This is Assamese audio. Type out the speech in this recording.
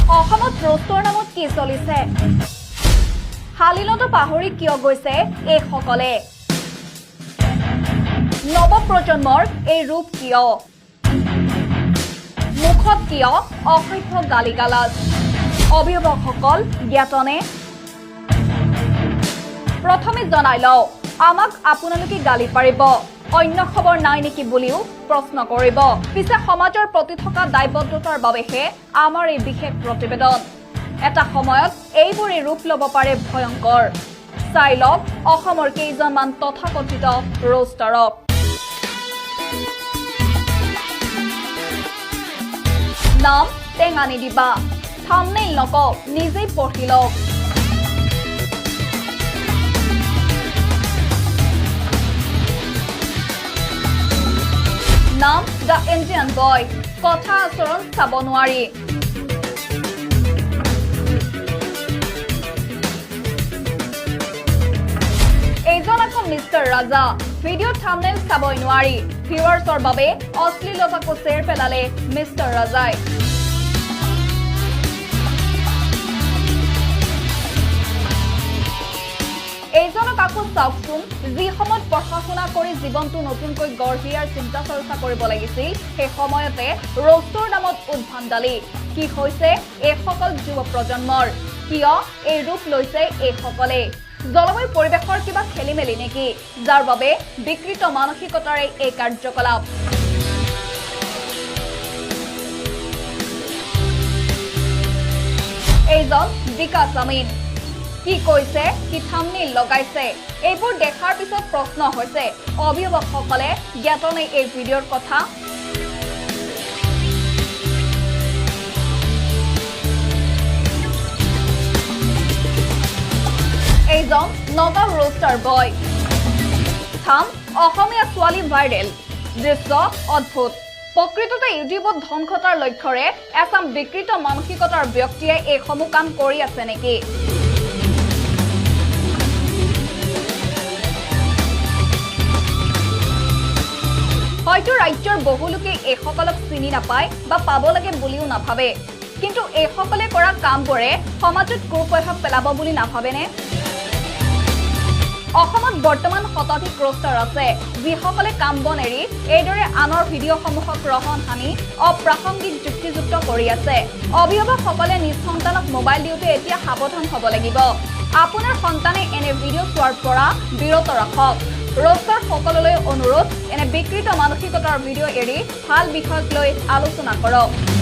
অসমত ৰোষ্টৰ নামত কি চলিছে হালিলতো পাহৰি কিয় গৈছে এই সকলে নৱপ্ৰজন্মৰ এই ৰূপ কিয় মুখত কিয় অসভ্য গালিগালাজ অভিভাৱকসকল জ্ঞাতনে প্ৰথমে জনাই লও আমাক আপোনালোকে গালি পাৰিব অন্য খবৰ নাই নেকি বুলিও প্ৰশ্ন কৰিব পিছে সমাজৰ প্ৰতি থকা দায়বদ্ধতাৰ বাবেহে আমাৰ এই বিশেষ প্ৰতিবেদন এটা সময়ত এইবোৰে ৰূপ ল'ব পাৰে ভয়ংকৰ চাই লওক অসমৰ কেইজনমান তথাকথিত ৰোষ্টাৰক নাম টেঙা নিদিবা থাম্বনেইল নকওঁ নিজেই পঢ়ি লওক নাম দ্য ইণ্ডিয়ান বয় কথা আচৰণ চাব নোৱাৰি এইজন আকৌ মিষ্টাৰ ৰাজা ভিডিঅ' থাম্বনেইল চাবই নোৱাৰি ভিউৱাৰ্ছৰ বাবে অশ্লীলতাকো চেৰ পেলালে মিষ্টাৰ ৰাজাই এইজনক আকৌ চাওকচোন যি সময়ত পঢ়া শুনা কৰি জীৱনটো নতুনকৈ গঢ় দিয়াৰ চিন্তা চৰ্চা কৰিব লাগিছিল সেই সময়তে ৰোষ্টৰ নামত উদ্ভণ্ডালি কি হৈছে এইসকল যুৱ প্ৰজন্মৰ কিয় এই ৰূপ লৈছে এইসকলে জলবায়ু পৰিৱেশৰ কিবা খেলিমেলি নেকি যাৰ বাবে বিকৃত মানসিকতাৰে এই কাৰ্যকলাপ এইজন বিকাশ আমিন কি কৈছে কি থাম্বনেইল লগাইছে এইবোৰ দেখাৰ পিছত প্ৰশ্ন হৈছে অভিভাৱকসকলে জ্ঞাতনে এই ভিডিঅ'ৰ কথা এইজন নগাঁও ৰোষ্টাৰ বয় থাম অসমীয়া ছোৱালী ভাইৰেল দৃশ্য অদ্ভুত প্ৰকৃততে ইউটিউবত ধন ঘটাৰ লক্ষ্যৰে এচাম বিকৃত মানসিকতাৰ ব্যক্তিয়ে এইসমূহ কাম কৰি আছে নেকি হয়তো ৰাজ্যৰ বহু লোকে এইসকলক চিনি নাপায় বা পাব লাগে বুলিও নাভাবে কিন্তু এইসকলে কৰা কামবোৰে সমাজত কুপ্ৰভাৱ পেলাব বুলি নাভাবেনে অসমত বৰ্তমান শতাধিক ৰোষ্টাৰ আছে যিসকলে কাম বন এৰি এইদৰে আনৰ ভিডিঅ'সমূহক ৰহণ সানি অপ্ৰাসংগিক যুক্তিযুক্ত কৰি আছে অভিভাৱকসকলে নিজ সন্তানক মোবাইল দিওঁতে এতিয়া সাৱধান হ'ব লাগিব আপোনাৰ সন্তানে এনে ভিডিঅ' চোৱাৰ পৰা বিৰত ৰাখক ৰোষ্টাৰ সকললৈ অনুৰোধ এনে বিকৃত মানসিকতাৰ ভিডিঅ' এৰি ভাল বিষয়ক লৈ আলোচনা কৰক